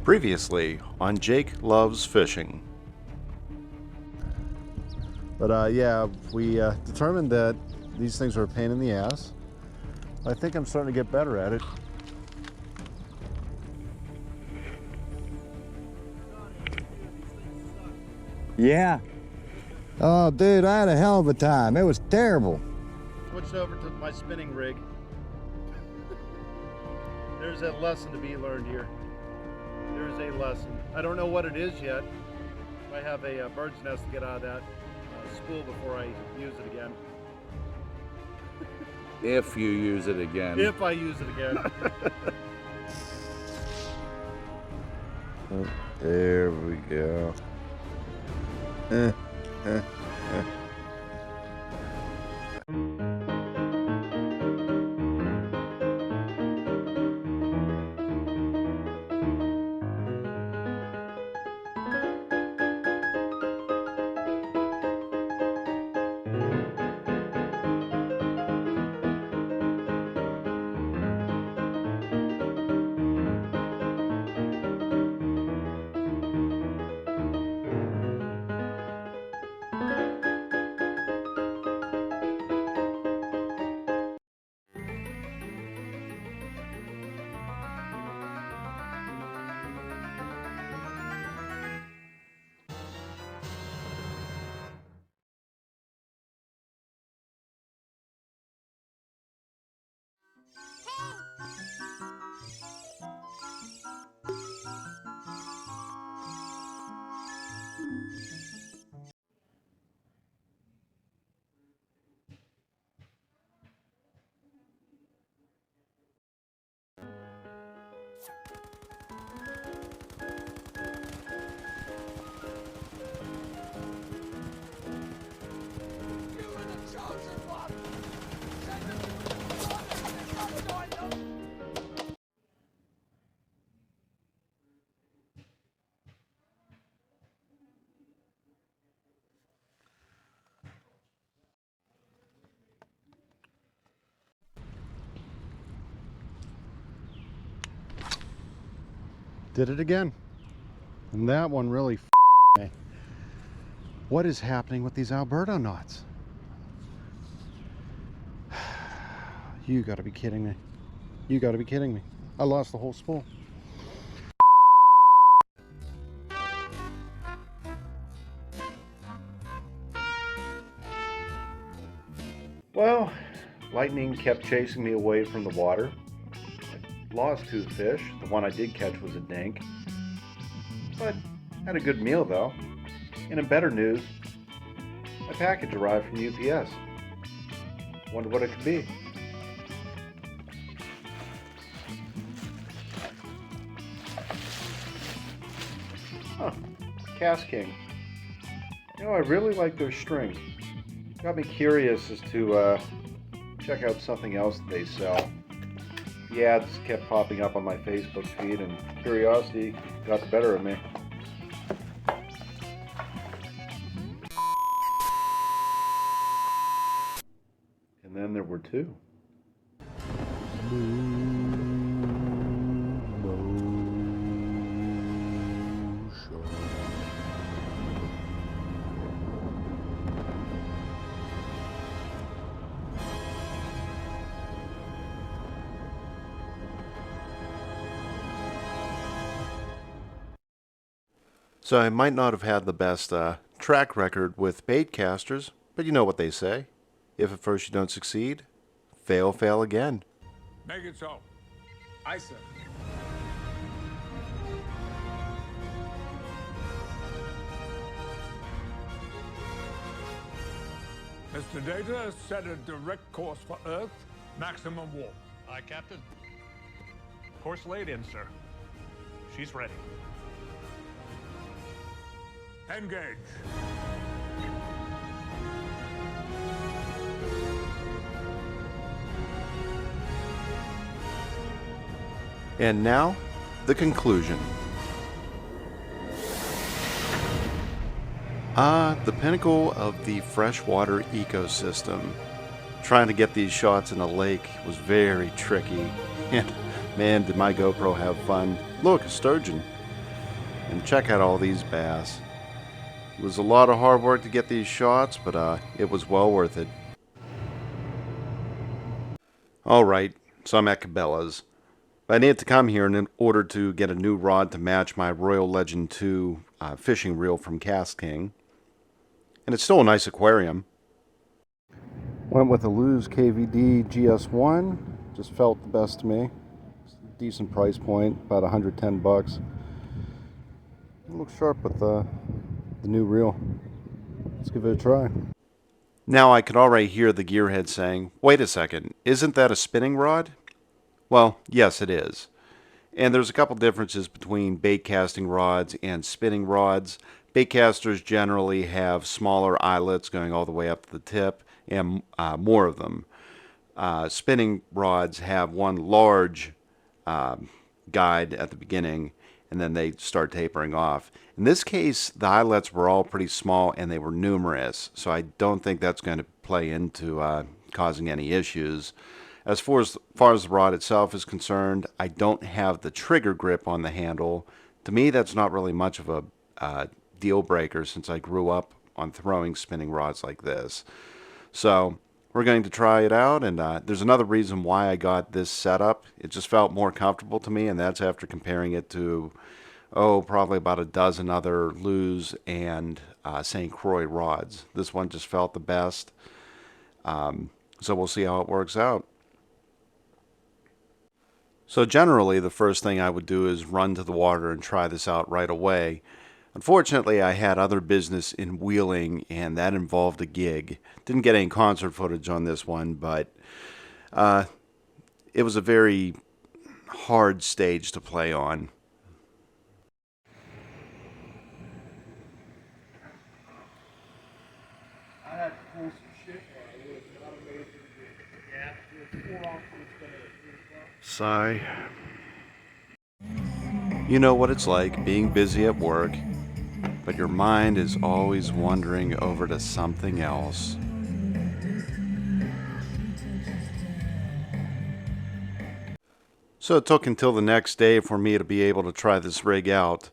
Previously on Jake Loves Fishing. But yeah, we determined that these things are a pain in the ass. I think I'm starting to get better at it. Yeah. Oh, dude, I had a hell of a time. It was terrible. Switched over to my spinning rig. There's a lesson to be learned here. There's a lesson. I don't know what it is yet. I have a bird's nest to get out of that spool before I use it again. If you use it again. If I use it again. There we go. Did it again. And that one really me. What is happening with these Alberto knots? You gotta be kidding me. You gotta be kidding me. I lost the whole spool. Well, lightning kept chasing me away from the water. Lost two fish. The one I did catch was a dink. But had a good meal though. And in better news, my package arrived from UPS. Wonder what it could be. Huh. Kast King. You know, I really like their string. Got me curious as to check out something else that they sell. The ads kept popping up on my Facebook feed and curiosity got the better of me. And then there were two. So I might not have had the best track record with baitcasters, but you know what they say. If at first you don't succeed, fail, fail again. Make it so. Aye, sir. Mr. Data, set a direct course for Earth, maximum warp. Aye, Captain. Course laid in, sir. She's ready. Engage. And now, the conclusion. The pinnacle of the freshwater ecosystem. Trying to get these shots in a lake was very tricky, and man, did my GoPro have fun. Look, a sturgeon. And check out all these bass. It was a lot of hard work to get these shots, but it was well worth it. Alright, so I'm at Cabela's. I needed to come here in order to get a new rod to match my Royal Legend 2 fishing reel from Kast King. And it's still a nice aquarium. Went with the Lews KVD G1. Just felt the best to me. Decent price point, about 110 bucks. It looks sharp with the new reel. Let's give it a try. Now I could already hear the gearhead saying, "Wait a second, isn't that a spinning rod?" Well, yes it is. And there's a couple differences between bait casting rods and spinning rods. Bait casters generally have smaller eyelets going all the way up to the tip and more of them. Spinning rods have one large guide at the beginning and then they start tapering off. In this case, the eyelets were all pretty small and they were numerous, so I don't think that's going to play into causing any issues. As far as the rod itself is concerned, I don't have the trigger grip on the handle. To me, that's not really much of a deal breaker since I grew up on throwing spinning rods like this. So we're going to try it out, and there's another reason why I got this setup. It just felt more comfortable to me, and that's after comparing it to, probably about a dozen other Lews and St. Croix rods. This one just felt the best. So we'll see how it works out. So generally, the first thing I would do is run to the water and try this out right away. Unfortunately, I had other business in Wheeling, and that involved a gig. Didn't get any concert footage on this one, but it was a very hard stage to play on. I had to pull some shit or I would have not made it to the gig. Yeah, 4 ounces Sigh. You know what it's like being busy at work, but your mind is always wandering over to something else. So it took until the next day for me to be able to try this rig out.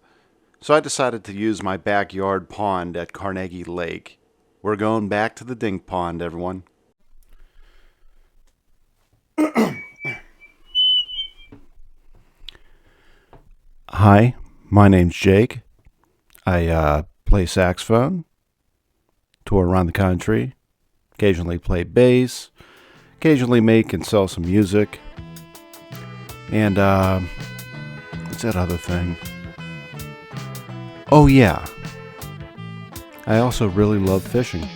So I decided to use my backyard pond at Carnegie Lake. We're going back to the dink pond, everyone. Hi, my name's Jake. I play saxophone, tour around the country, occasionally play bass, occasionally make and sell some music, and what's that other thing? Oh yeah, I also really love fishing.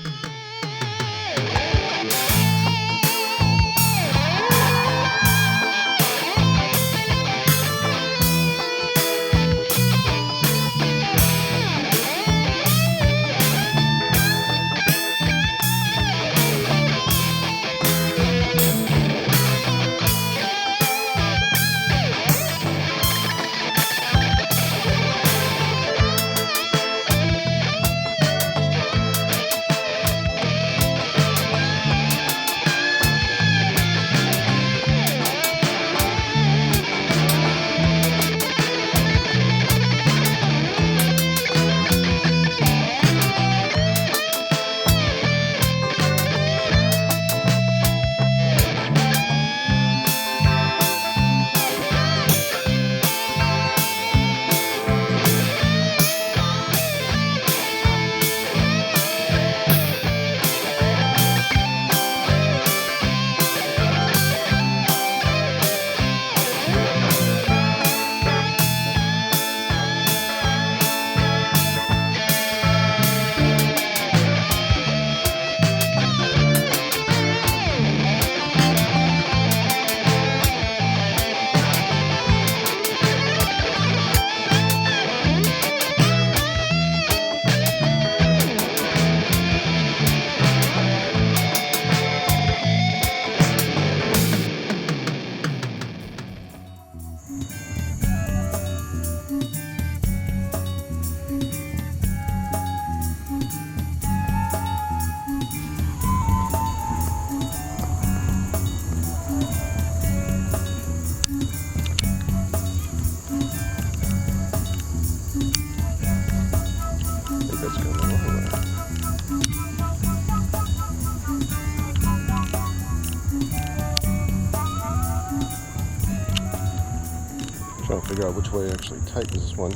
to figure out which way actually tightens this one.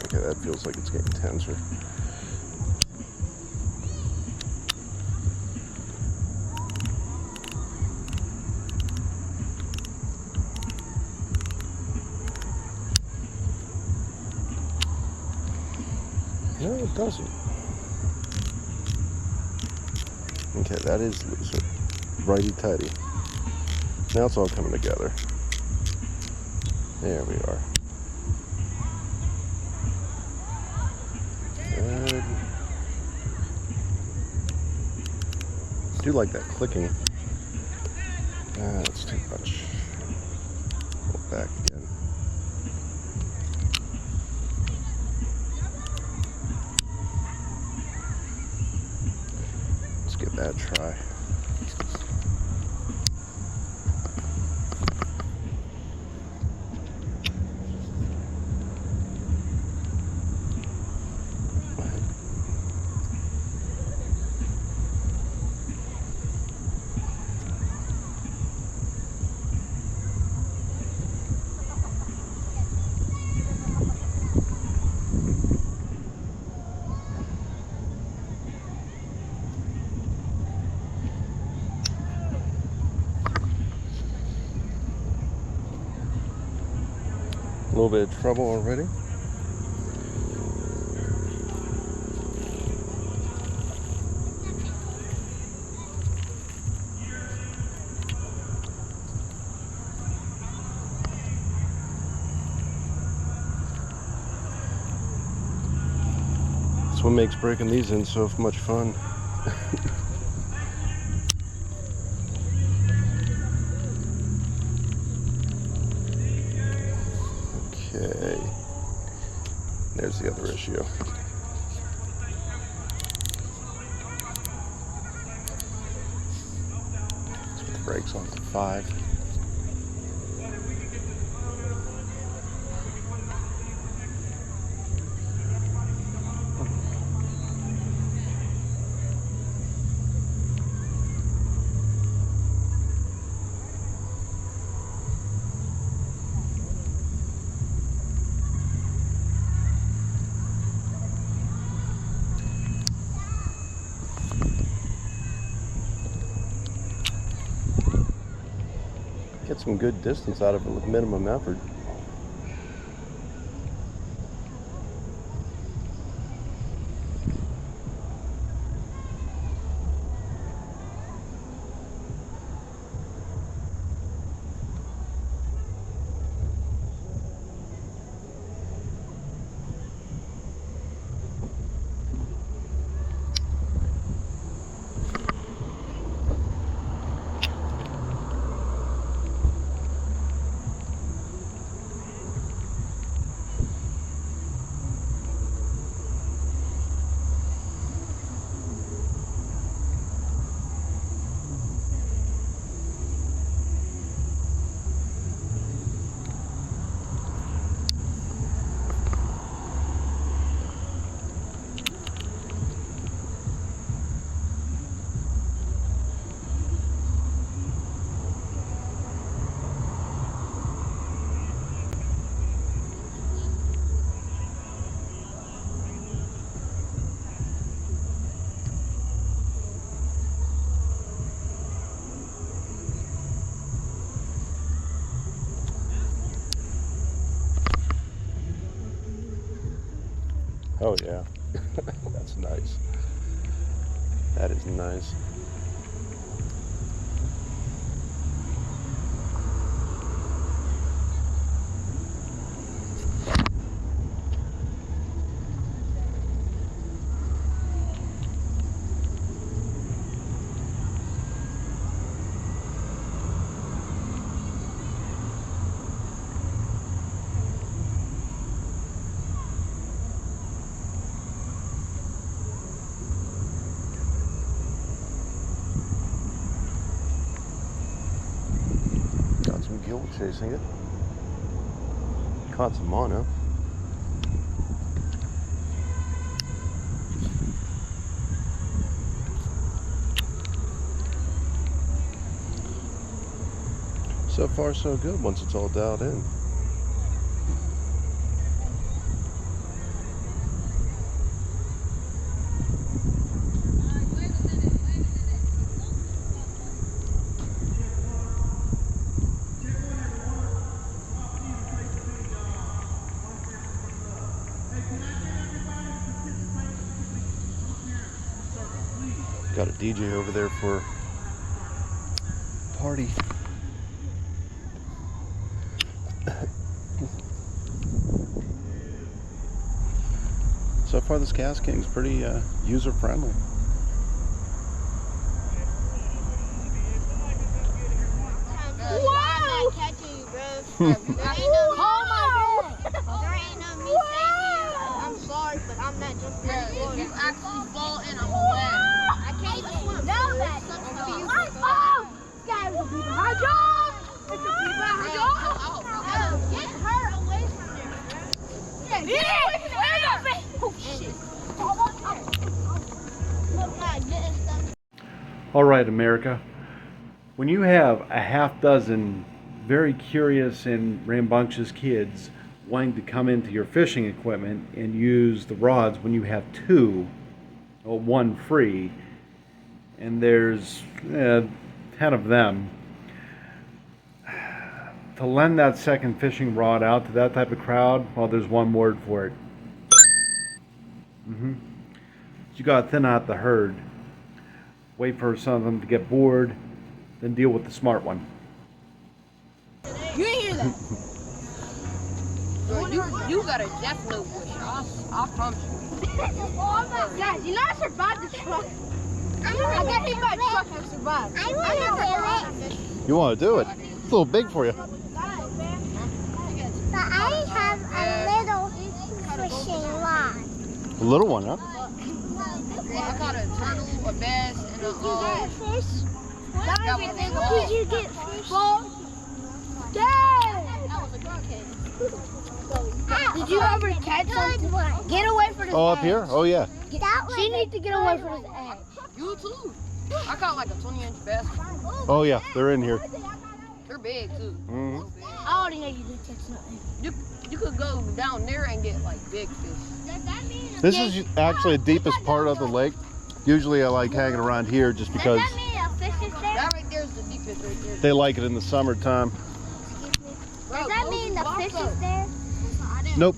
Okay, that feels like it's getting tenser. No, it doesn't. Okay, that is looser. Righty-tighty. Now it's all coming together. There we are. Good. I do like that clicking. That's too much. Go back again. Let's give that a try. A little bit of trouble already. That's what makes breaking these in so much fun. Okay, there's the other issue. Let's put the brakes on to 5. Get some good distance out of it with minimum effort. Oh yeah, that's nice. That is nice. Gill chasing it. Caught some mono. So far so good once it's all dialed in. Got a DJ over there for party. So far this Kast King's pretty user friendly. Whoa! Catching you, bro. Oh my God! There ain't no me saving you. I'm sorry, but I'm not jumping in the water. You actually fall in, I'm away. I can't even swim. No, that. Oh! This guy is a people. High jump! It's a people. High jump! Get her away from there, bro. Yeah, get away from there. Oh, shit. Look, like getting stuff. All right, America. When you have a half dozen very curious and rambunctious kids wanting to come into your fishing equipment and use the rods when you have two, or one free, and there's 10 of them, to lend that second fishing rod out to that type of crowd, well, there's one word for it. You gotta thin out the herd. Wait for some of them to get bored, then deal with the smart one. You didn't hear that? Bro, you got a death note wish. I promise you. Guys, you know I survived the truck. I got hit by a truck and survived. I want to do it. You want to do it? It's a little big for you. But I have a little fishing rod. A little one, huh? I caught a turtle, a bass, and a Did you get fish? Did you get fish? That was a crackhead. Did you ever catch something? Get away from this Oh, up edge. here? Oh, yeah. She needs to get away from this edge. You too. I caught like a 20-inch bass. Oh, yeah. They're in here. They're big too. Mm-hmm. I already know you didn't catch nothing. You could go down there and get like big fish. This is actually the deepest part of the lake. Usually I like hanging around here just because Does that mean a fish is there? That right there is the deepest right there. they like it in the summertime. Bro, Does that mean the fish is there? Nope.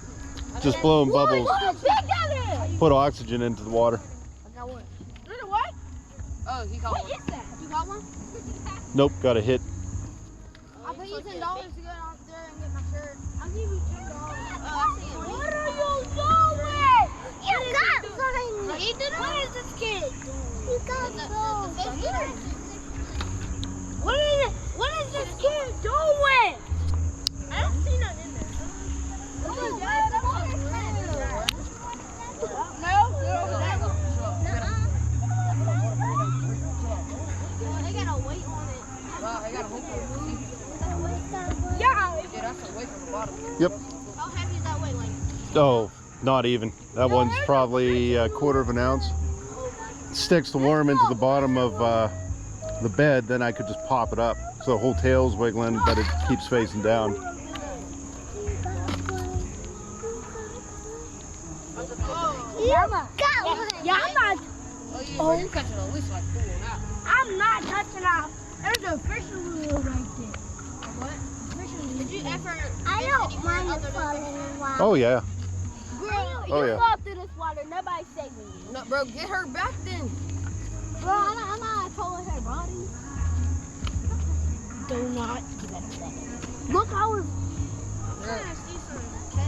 Just blowing bubbles. Look, big down there! Put oxygen into the water. I got one. What? Oh, he caught What one. is that? You got one? Nope, got a hit. I'll pay you $10 to go out there and get my shirt. I'll give you $10. I see him. What are you doing? You got something. What is this kid? You got something. What is this kid doing? I don't see nothing in there. They got a weight on it. Wow, I got a hook on it. Yeah. Yeah, that's a weight from the bottom. Yep. How heavy is that weight? Like, Oh, not even. That one's probably a quarter of an ounce. Sticks the worm into the bottom of the bed, then I could just pop it up. So the whole tail's wiggling, but it keeps facing down. yeah, I'm not. Oh, you're catching at least like 4 now. I'm not touching off. There's a fishing reel right there. What? Did you ever? I don't mind falling in water. Oh, yeah. Girl, Oh, you yeah. fall through this water. Nobody's saving you. No, bro, get her back then. Bro, I'm not pulling her body. Do not do that. Look, I was trying to see some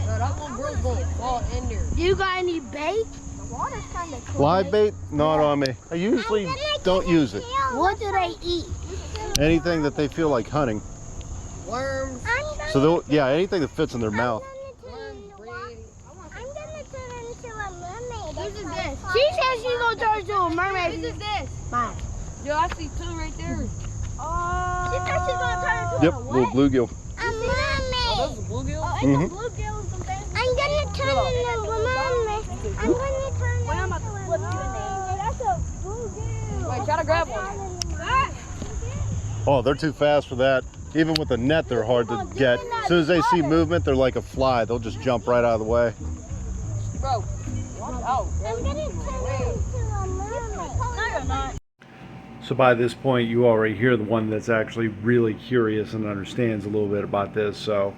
Bro, that one bro's gonna fall in there. Do you got any bait? The water's kind of cool. Live bait? Not on me. I usually don't use it. What do they eat? Anything that they feel like hunting. Worms, So they'll, yeah, anything that fits in their mouth. worms, bread. I'm gonna turn into a mermaid. Whose is this? She says she's gonna turn into a mermaid. Whose is this? Mine. Yo, I see 2 right there. She says she's gonna turn into Yep, a little what? bluegill. A mermaid. Oh, those are bluegill? Oh, it's Mhm. a bluegill or something. I'm gonna turn into a mermaid. I'm gonna turn into a mermaid. That's a bluegill. Wait, try to grab one. Oh, they're too fast for that. Even with the net, they're hard to get. As soon as they see movement, they're like a fly. They'll just jump right out of the way. Bro, watch out, bro. I'm gonna turn into a mermaid. No, you're not. So by this point, you already hear the one that's actually really curious and understands a little bit about this. So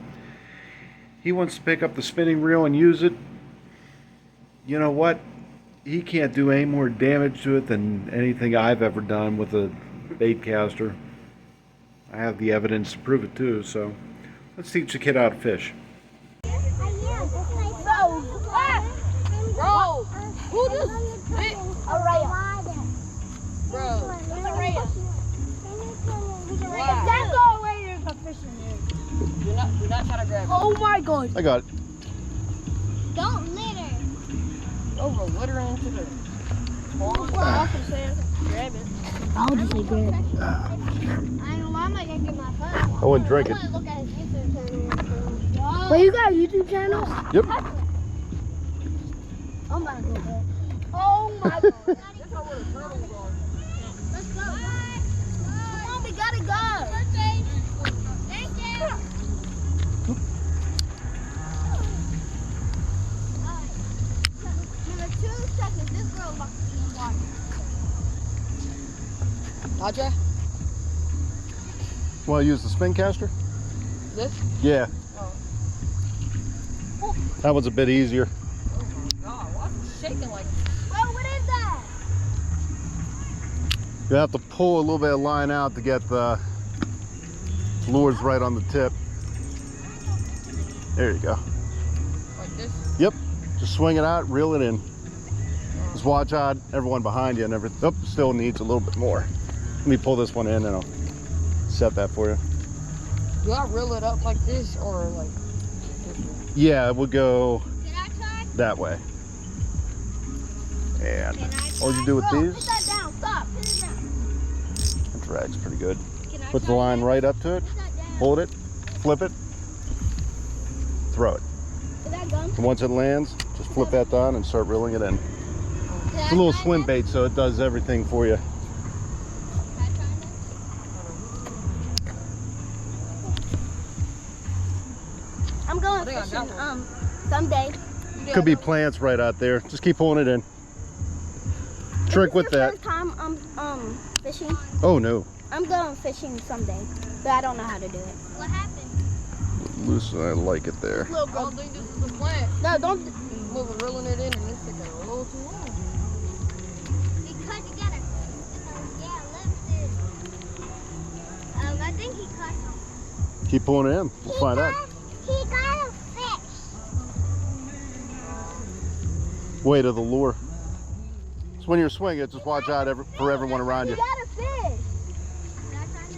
he wants to pick up the spinning reel and use it. You know what? he can't do any more damage to it than anything I've ever done with a baitcaster. I have the evidence to prove it too, so let's teach the kid how to fish. Bro, who just bit Araya? Bro, who's Araya? If that go away, there's a fish in there. Do not try to grab it. Oh my god. I got it. Don't litter. Over littering into the pond. Grab it. I'll just say grab it. I know why am I gonna get my phone? I wouldn't drink it. I want to look at his YouTube channel. Wait, you got a YouTube channel? Yep. I'm about to go there. Oh my god. Let's go. Come on, we gotta go. Thank you. In 2 seconds, this girl's about to be in water. Audra? Want to use the spin caster? This? Yeah. Oh. That one's a bit easier. Oh my god, why is it shaking like this? Whoa, what is that? You have to pull a little bit of line out to get the lures right on the tip. There you go. Like this? Yep. Just swing it out, reel it in. Just watch out, everyone behind you and everything. Oh, still needs a little bit more. Let me pull this one in and I'll set that for you. Do I reel it up like this or like this way? Yeah, it would go Can I try? that way. And Can I try? all you do with Bro, these, put that down. Stop. Put it down. it drags pretty good. Can I Put the try line that? right up to it, Put that down. hold it, flip it, throw it. Is that gum? And once it lands, just flip that down and start reeling it in. Can It's I a little try swim this? bait, so it does everything for you. Can I try this? I'm going I think I got fishing someday. Could be plants right out there. Just keep pulling it in. Trick This with is your that. First time fishing. Oh no. I'm going fishing someday, but I don't know how to do it. What happened? Loose, I like it there. I don't think this is a plant. No, don't. Moving, reeling it in, and it's taking a little too long. We cut together. Yeah, limited. I think he caught some. Keep pulling it in. We'll find out. He got a fish. Weight of the lure. So when you're swinging, just watch out for everyone around you. He got a fish. Can I try this?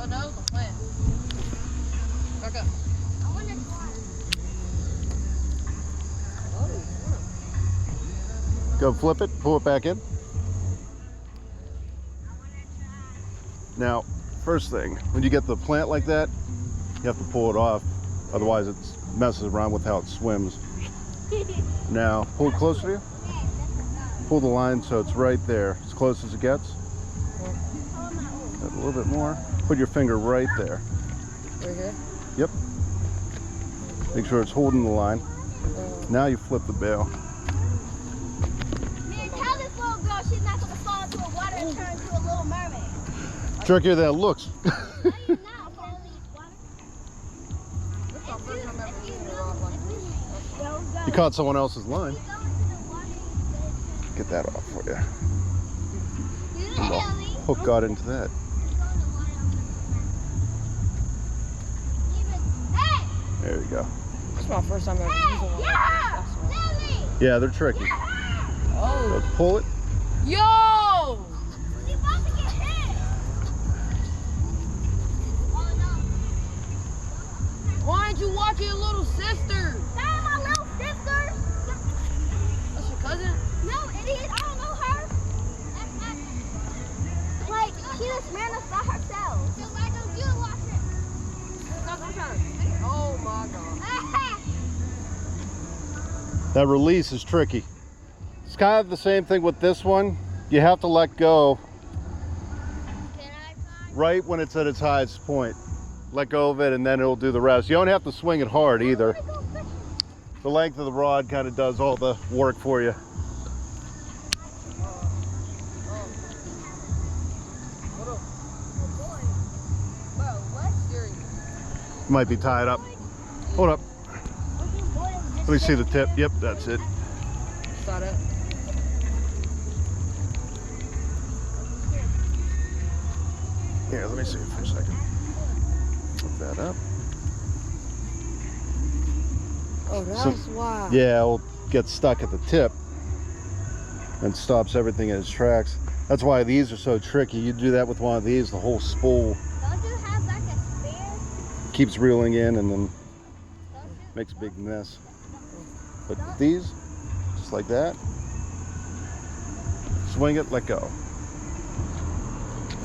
Oh no, it's a plant. Back up. I want to try. Go flip it, pull it back in. Now, first thing, when you get the plant like that, you have to pull it off. Otherwise, it messes around with how it swims. Now, pull it closer to you. Pull the line so it's right there, as close as it gets. A little bit more. Put your finger right there. Right here? Yep. Make sure it's holding the line. Now you flip the bail. Man, tell this little girl she's not going to fall into the water and turn into a little mermaid. Trickier than it looks. No, you're not. This is my first time ever using a rod like this. You caught someone else's line. Get that off for you. And the hook got into that. There you go. This is my first time ever using one. Yeah! Yeah, they're tricky. Oh. So pull it. Yo! She's about to get hit. Oh no. Why aren't you watching your little sister? That my little sister. That's your cousin? No, idiot. I don't know her. Like, she just ran us by herself. So why don't you watch it? I'm trying to. Oh my god. That release is tricky. It's kind of the same thing with this one. You have to let go Can I try? right when it's at its highest point. Let go of it and then it'll do the rest. You don't have to swing it hard either. The length of the rod kind of does all the work for you. Bro, what? Might be tied up. Hold up. Boy, just Let me see the tip. Yep, that's it. Saw that. Here, let me see it for a second. Flip that up. Oh, that's why. Yeah, it'll get stuck at the tip and stops everything in its tracks. That's why these are so tricky. You do that with one of these, the whole spool Don't you have like a spare? keeps reeling in and then makes a big mess. But with these, just like that, swing it, let go.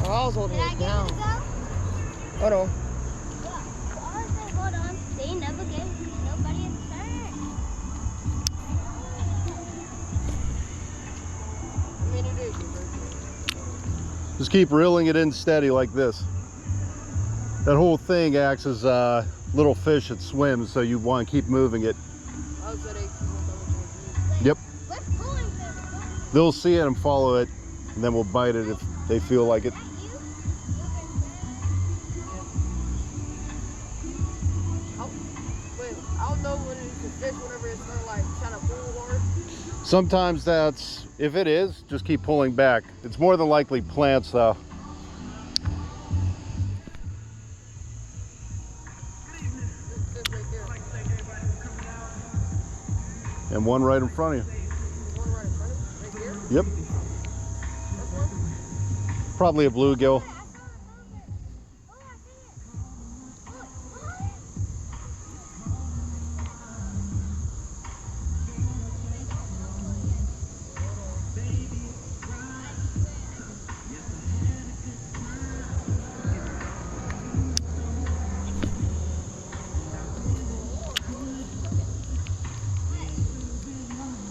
Oh, I was holding Did I it give down. it a go? Hold on. I said, hold on. They never gave nobody a turn. I mean, it is. Just keep reeling it in steady like this. That whole thing acts as a little fish that swims, so you want to keep moving it. I was at 18. Yep. What's pulling this? They'll see it and follow it, and then we'll bite it if they feel like it. Wait, I don't know when it's a fish whenever it's kind of like trying to pull hard. Sometimes that's, if it is, just keep pulling back. It's more than likely plants though. Fish right there. And one right in front of you. One right in front of me. Right here. Yep. That's one. Probably a bluegill.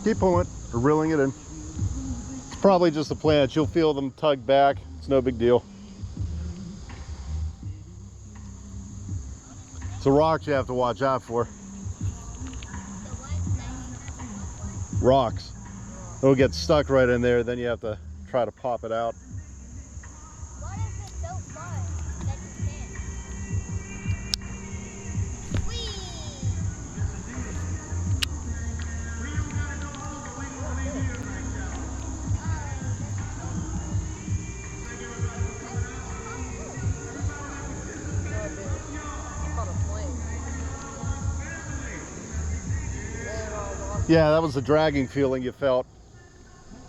Keep pulling it or reeling it in. It's probably just the plants. You'll feel them tug back. It's no big deal. It's the rocks you have to watch out for. Rocks. It'll get stuck right in there, then you have to try to pop it out. What if it's so fun that you can't? Whee! Yeah, that was the dragging feeling you felt.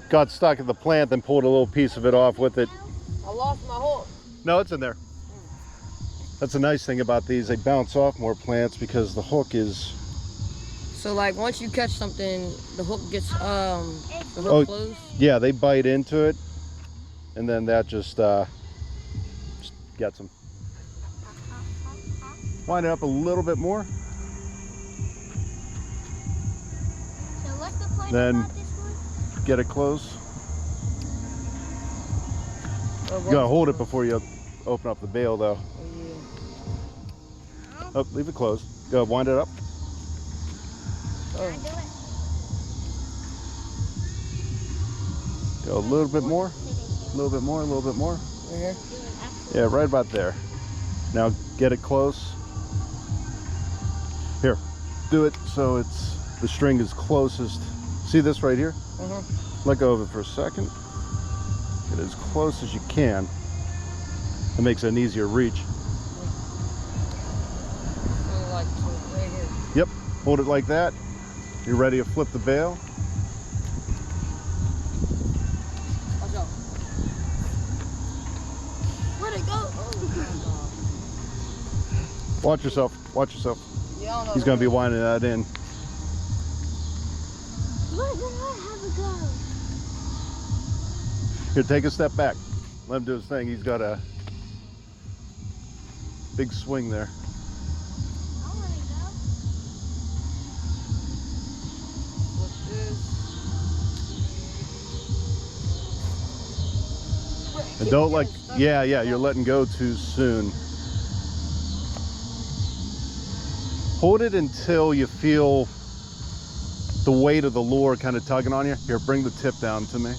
Got stuck at the plant, then pulled a little piece of it off with it. I lost my hook. No, it's in there. That's the nice thing about these. They bounce off more plants because the hook is... So like once you catch something, the hook gets the hook closed. Yeah, they bite into it, and then that just gets them. Wind it up a little bit more. So what's the point Then about this one? get it close. Oh, You gotta hold it before you open up the bail though. Oh, leave it closed. Go, wind it up. Can I do it? Go a little bit more. A little bit more, a little bit more. Right here. Yeah, right about there. Now get it close. Here, do it so it's the string is closest. See this right here? Let go of it for a second. Get as close as you can. It makes it an easier reach. So like right here. Yep, hold it like that. You're ready to flip the bail. Watch out. Where'd it go? Watch yourself, watch yourself. Yeah, I don't know. He's gonna be winding that in. Where did I have it go? Here, take a step back. Let him do his thing. He's got a big swing there. I want to go. What's this? And don't like, yeah, you're letting go too soon. Hold it until you feel the weight of the lure kind of tugging on you. Here, bring the tip down to me.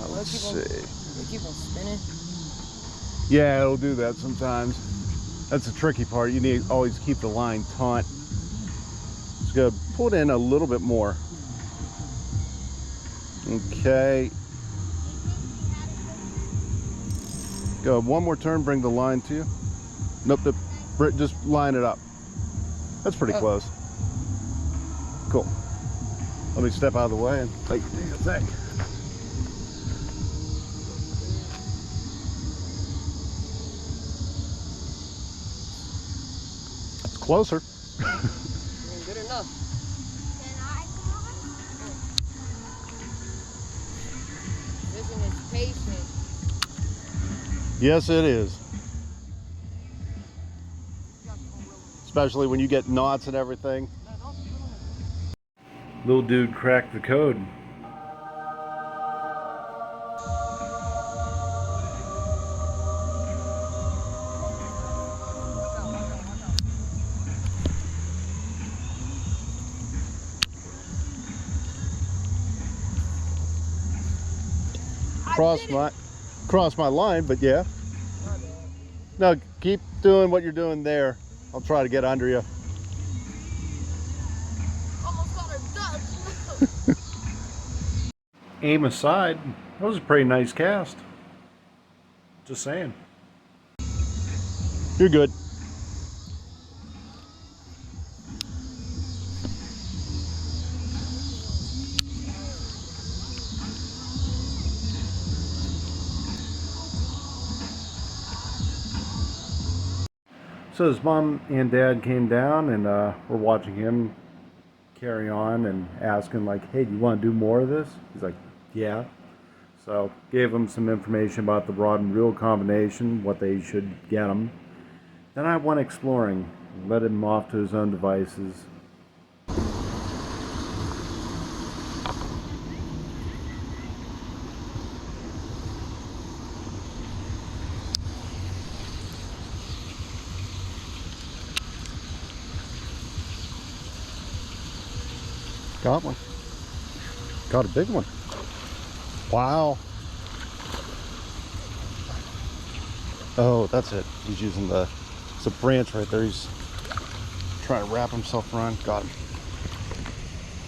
Let's see. They keep on spinning. Yeah, it'll do that sometimes. That's the tricky part. You need to always keep the line taut. Just gotta pull it in a little bit more. Okay. Go one more turn, bring the line to you. Nope, just line it up. That's pretty close. Cool. Let me step out of the way and let you do your thing. It's closer. Good enough. Can I come on? Fishing is patient. Yes, it is. Especially when you get knots and everything. Little dude cracked the code. Cross my line, but yeah. No, keep doing what you're doing there. I'll try to get under you. Almost got her done. Aim aside, that was a pretty nice cast. Just saying. You're good. So his mom and dad came down and we're watching him carry on and asking like, hey, do you want to do more of this? He's like, yeah. So gave him some information about the rod and reel combination, what they should get him. Then I went exploring, let him off to his own devices. Got one. Got a big one. Wow. Oh, that's it. He's using it's a branch right there. He's trying to wrap himself around. Got him.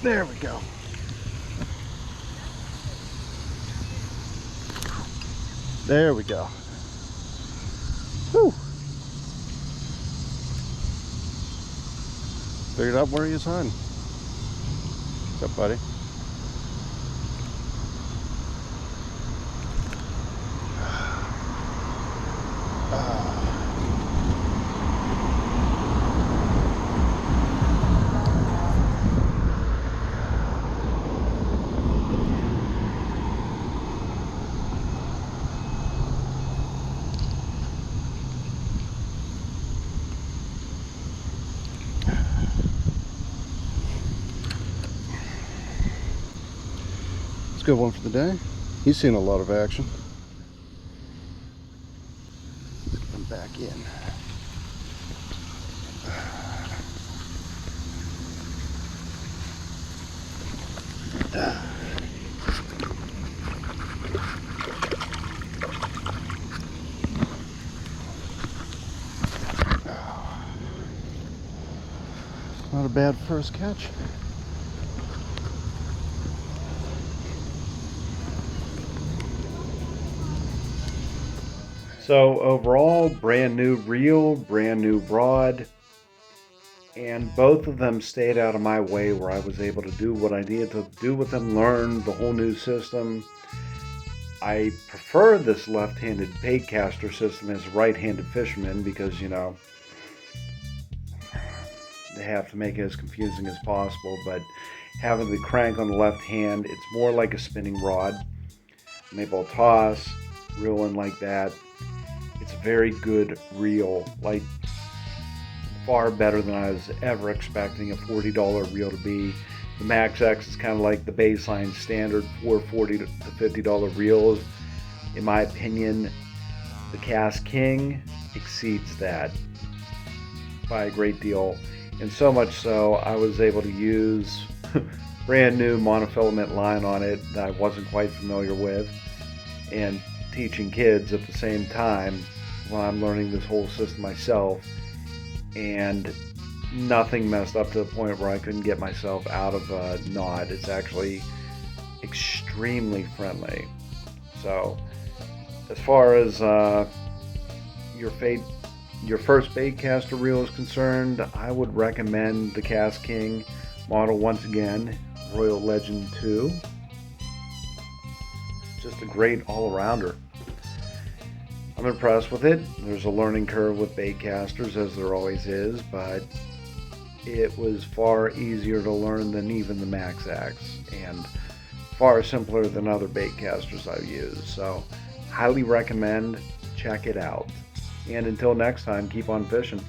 There we go. There we go. Whew. Figured out where he is hiding. What's up, buddy? Good one for the day. He's seen a lot of action. Let's get him back in. Not a bad first catch. So overall, brand new reel, brand new rod, and both of them stayed out of my way where I was able to do what I needed to do with them, learn the whole new system. I prefer this left-handed baitcaster system as a right-handed fisherman because, you know, they have to make it as confusing as possible, but having the crank on the left hand, it's more like a spinning rod. I'm able to toss, reel in like that. It's a very good reel, like far better than I was ever expecting a $40 reel to be. The Max X is kind of like the baseline standard for $40 to $50 reels. In my opinion, the Kast King exceeds that by a great deal. And so much so, I was able to use brand new monofilament line on it that I wasn't quite familiar with, and teaching kids at the same time when I'm learning this whole system myself, and nothing messed up to the point where I couldn't get myself out of a knot. It's actually extremely friendly. So as far as your first baitcaster reel is concerned, I would recommend the Kast King model once again, Royal Legend 2. Just a great all-arounder. I'm impressed with it. There's a learning curve with baitcasters, as there always is, but it was far easier to learn than even the Max Axe, and far simpler than other baitcasters I've used. So highly recommend, check it out. And until next time, keep on fishing.